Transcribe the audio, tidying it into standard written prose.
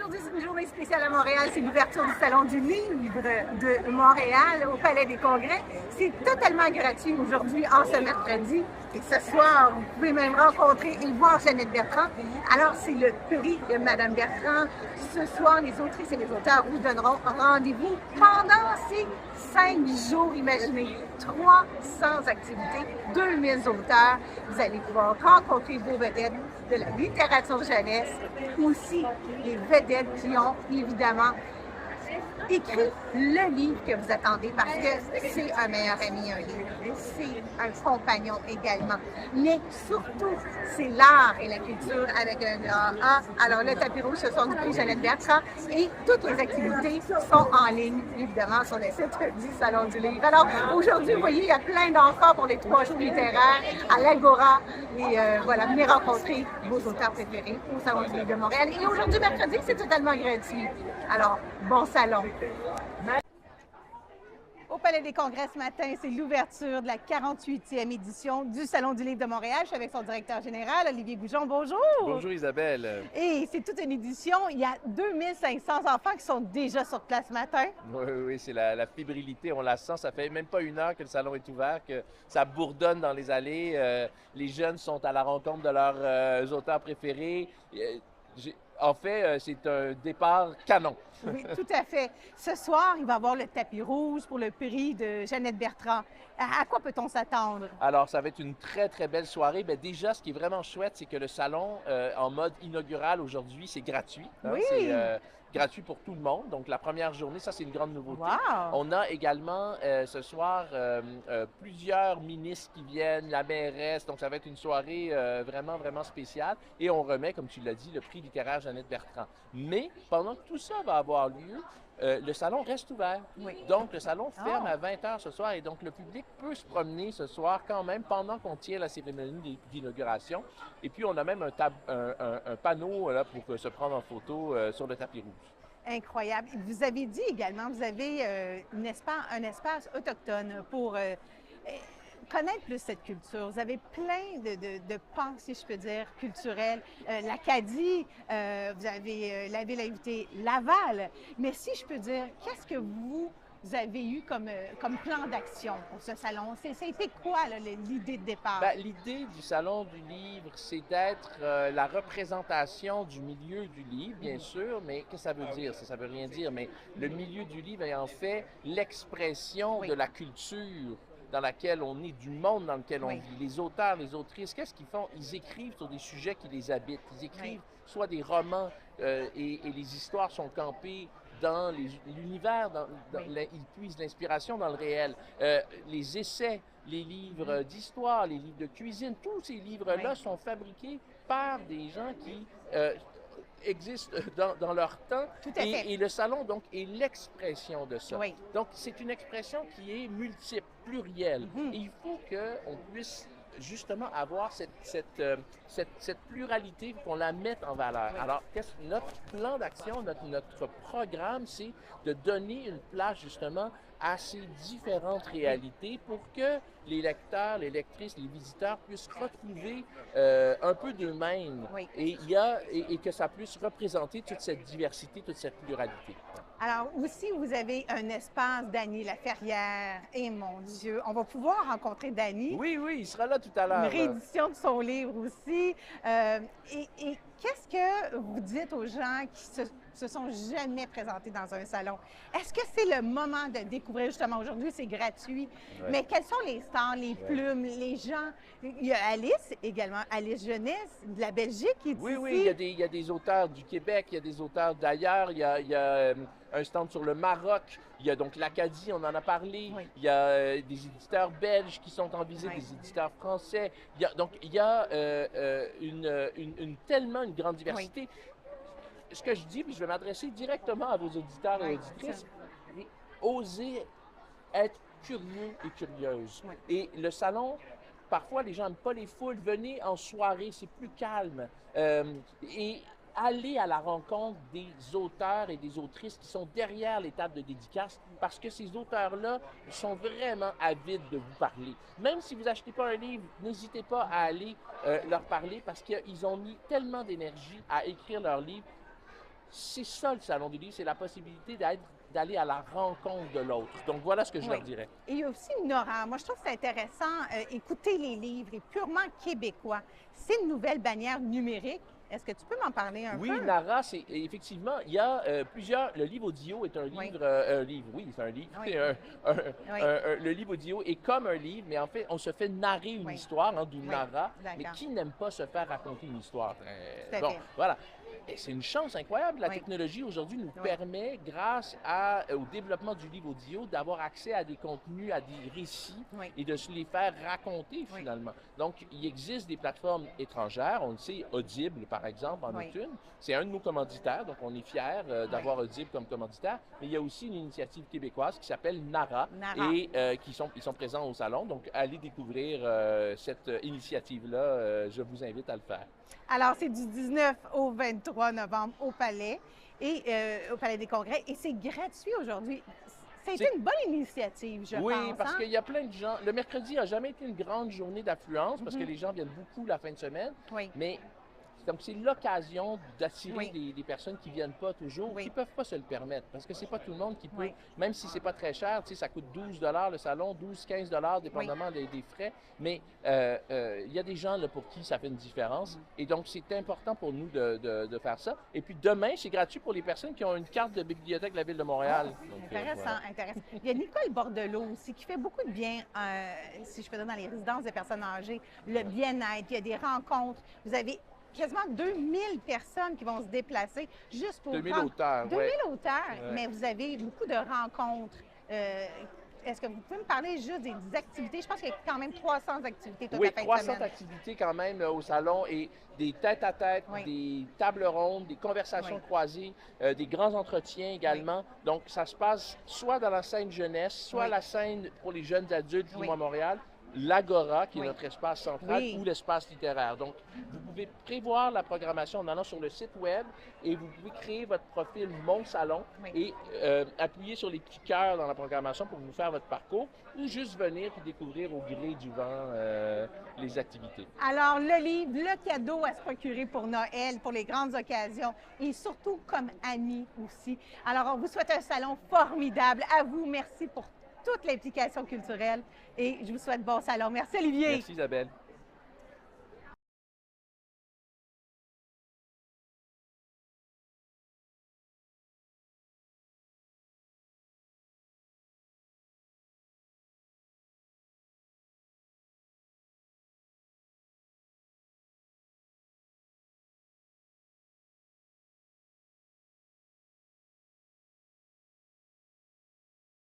aujourd'hui, c'est une journée spéciale à Montréal. C'est l'ouverture du Salon du Livre de Montréal au Palais des Congrès. C'est totalement gratuit aujourd'hui, en ce mercredi. Et ce soir, vous pouvez même rencontrer et voir Jeannette Bertrand. Alors, c'est le prix de Madame Bertrand. Ce soir, les autrices et les auteurs vous donneront rendez-vous pendant ces 5 jours. Imaginez, 300 activités, 2000 auteurs. Vous allez pouvoir rencontrer vos vedettes de la littérature jeunesse, aussi les vedettes qui ont évidemment écrit le livre que vous attendez parce que c'est un meilleur ami, un livre. C'est un compagnon également. Mais surtout, c'est l'art et la culture avec un grand A. Alors, le tapis rouge, ce sont du prix Jeannette Bertrand et toutes les activités sont en ligne, évidemment, sur le site du Salon du Livre. Alors, aujourd'hui, vous voyez, il y a plein d'enfants pour les 3 jours littéraires à l'Agora. Et voilà, venez rencontrer vos auteurs préférés au Salon du Livre de Montréal. Et aujourd'hui, mercredi, c'est totalement gratuit. Alors, bon salon. Au Palais des Congrès ce matin, c'est l'ouverture de la 48e édition du Salon du Livre de Montréal. Je suis avec son directeur général, Olivier Goujon. Bonjour! Bonjour Isabelle! Et c'est toute une édition. Il y a 2500 enfants qui sont déjà sur place ce matin. Oui, c'est la fébrilité, on la sent. Ça fait même pas 1 heure que le salon est ouvert, que ça bourdonne dans les allées. Les jeunes sont à la rencontre de leurs auteurs préférés. En fait, c'est un départ canon. Oui, tout à fait. Ce soir, il va y avoir le tapis rouge pour le prix de Jeannette Bertrand. À quoi peut-on s'attendre? Alors, ça va être une très, très belle soirée. Bien, déjà, ce qui est vraiment chouette, c'est que le salon, en mode inaugural aujourd'hui, c'est gratuit. Oui! C'est gratuit pour tout le monde. Donc, la première journée, ça, c'est une grande nouveauté. Wow! On a également, ce soir, plusieurs ministres qui viennent, la mairesse. Donc, ça va être une soirée vraiment, vraiment spéciale. Et on remet, comme tu l'as dit, le prix littéraire Jeannette Bertrand. Mais, pendant que tout ça va avoir lieu, le salon reste ouvert. Oui. Donc, le salon ferme à 20 h ce soir et donc le public peut se promener ce soir quand même pendant qu'on tient la cérémonie d'inauguration. Et puis, on a même un panneau là, pour se prendre en photo sur le tapis rouge. Incroyable. Vous avez dit également, vous avez un espace autochtone pour connaître plus cette culture. Vous avez plein de pans, si je peux dire, culturels. L'Acadie, vous avez la ville invitée Laval. Mais si je peux dire, qu'est-ce que vous avez eu comme plan d'action pour ce salon? Ça a été quoi l'idée de départ? Bien, l'idée du Salon du Livre, c'est d'être la représentation du milieu du livre, bien sûr, mais qu'est-ce que ça veut dire? Ça veut rien dire, mais le milieu du livre est en fait l'expression de la culture dans laquelle on est, du monde dans lequel on vit. Les auteurs, les autrices, qu'est-ce qu'ils font? Ils écrivent sur des sujets qui les habitent. Ils écrivent soit des romans et les histoires sont campées dans l'univers, ils puisent l'inspiration dans le réel. Les essais, les livres d'histoire, les livres de cuisine, tous ces livres-là sont fabriqués par des gens qui existent dans leur temps. Tout à fait. Et le salon, donc, est l'expression de ça. Oui. Donc, c'est une expression qui est multiple, plurielle. Et il faut qu'on puisse justement avoir cette pluralité, qu'on la mette en valeur. Oui. Alors, notre plan d'action, notre programme, c'est de donner une place justement à ces différentes réalités pour que les lecteurs, les lectrices, les visiteurs puissent retrouver un peu d'eux-mêmes et que ça puisse représenter toute cette diversité, toute cette pluralité. Alors, aussi, vous avez un espace d'Annie Laferrière. Et mon Dieu, on va pouvoir rencontrer Dany. Oui, il sera là tout à l'heure. Une réédition de son livre aussi. Et qu'est-ce que vous dites aux gens qui se sont jamais présentés dans un salon? Est-ce que c'est le moment de découvrir, justement, aujourd'hui, c'est gratuit, mais quels sont les stars, les plumes, les gens? Il y a Alice également, Alice Jeunesse, de la Belgique, qui est ici. Oui, il y a des auteurs du Québec, il y a des auteurs d'ailleurs, il y a un stand sur le Maroc, il y a donc l'Acadie, on en a parlé, il y a des éditeurs belges qui sont en visite, des éditeurs français, il y a tellement une grande diversité. Ce que je dis, puis je vais m'adresser directement à vos auditeurs et auditrices, osez être curieux et curieuse. Et le salon, parfois les gens n'aiment pas les foules, venez en soirée, c'est plus calme. Et allez à la rencontre des auteurs et des autrices qui sont derrière les tables de dédicaces parce que ces auteurs-là sont vraiment avides de vous parler. Même si vous n'achetez pas un livre, n'hésitez pas à aller leur parler parce qu'ils ont mis tellement d'énergie à écrire leur livre. c'est ça le Salon du livre, c'est la possibilité d'aller à la rencontre de l'autre. Donc voilà ce que je Oui. leur dirais. Et il y a aussi Nora. Moi, je trouve que c'est intéressant. Écouter les livres est purement québécois. C'est une nouvelle bannière numérique. Est-ce que tu peux m'en parler un Oui, peu? Nara, c'est effectivement, il y a plusieurs. Le livre audio est un Oui. livre, oui, c'est un livre. Oui. C'est Oui. le livre audio est comme un livre, mais en fait, on se fait narrer une Oui. histoire, hein, d'où Oui. Nara. Mais D'accord. qui n'aime pas se faire raconter une histoire? Tout à Bon, fait. voilà. Et c'est une chance incroyable. La Oui. technologie aujourd'hui nous Oui. permet, grâce au développement du livre audio, d'avoir accès à des contenus, à des récits Oui. et de se les faire raconter Oui. finalement. Donc, il existe des plateformes étrangères. On le sait, Audible, par exemple, en Oui. est une. C'est un de nos commanditaires, donc on est fiers d'avoir Audible comme commanditaire. Mais il y a aussi une initiative québécoise qui s'appelle Nara, Nara. et ils sont présents au salon. Donc, allez découvrir cette initiative-là. Je vous invite à le faire. Alors, c'est du 19 au 23 novembre au Palais au Palais des Congrès et c'est gratuit aujourd'hui. Ça a été une bonne initiative, je Oui, pense. parce Hein? qu'il y a plein de gens. Le mercredi n'a jamais été une grande journée d'affluence parce que les gens viennent beaucoup la fin de semaine. Oui. Mais donc, c'est l'occasion d'attirer Oui. des personnes qui ne viennent pas toujours, Oui. qui ne peuvent pas se le permettre. Parce que c'est pas tout le monde qui peut, Oui. même si c'est pas très cher, tu sais, ça coûte 12 le salon, 12-15 dépendamment des frais. Mais il y a des gens là, pour qui ça fait une différence. Et donc, c'est important pour nous de faire ça. Et puis, demain, c'est gratuit pour les personnes qui ont une carte de bibliothèque de la Ville de Montréal. Donc, Intéressant, voilà. intéressant. Il y a Nicole Bordelot aussi qui fait beaucoup de bien, si je peux dire, dans les résidences des personnes âgées, le bien-être, il y a des rencontres. Vous avez quasiment 2000 personnes qui vont se déplacer juste pour 2000 auteurs, 2000 ouais. auteurs, Ouais. mais vous avez beaucoup de rencontres. Est-ce que vous pouvez me parler juste des activités? Je pense qu'il y a quand même 300 activités toute Oui, la fin de 300 semaine. activités quand même au salon et des tête-à-tête, Oui. des tables rondes, des conversations Oui. croisées, des grands entretiens également. Donc, ça se passe soit dans la scène jeunesse, soit Oui. la scène pour les jeunes adultes, Oui. moi Montréal, l'Agora, qui est Oui. notre espace central, Oui. ou l'espace littéraire. Donc, vous pouvez prévoir la programmation en allant sur le site web et vous pouvez créer votre profil Mon Salon Oui. et appuyer sur les petits cœurs dans la programmation pour vous faire votre parcours ou juste venir et découvrir au gré du vent les activités. Alors, le livre, le cadeau à se procurer pour Noël, pour les grandes occasions et surtout comme ami aussi. Alors, on vous souhaite un salon formidable. À vous, merci pour toute l'implication culturelle et je vous souhaite bon salon. Merci Olivier. Merci Isabelle.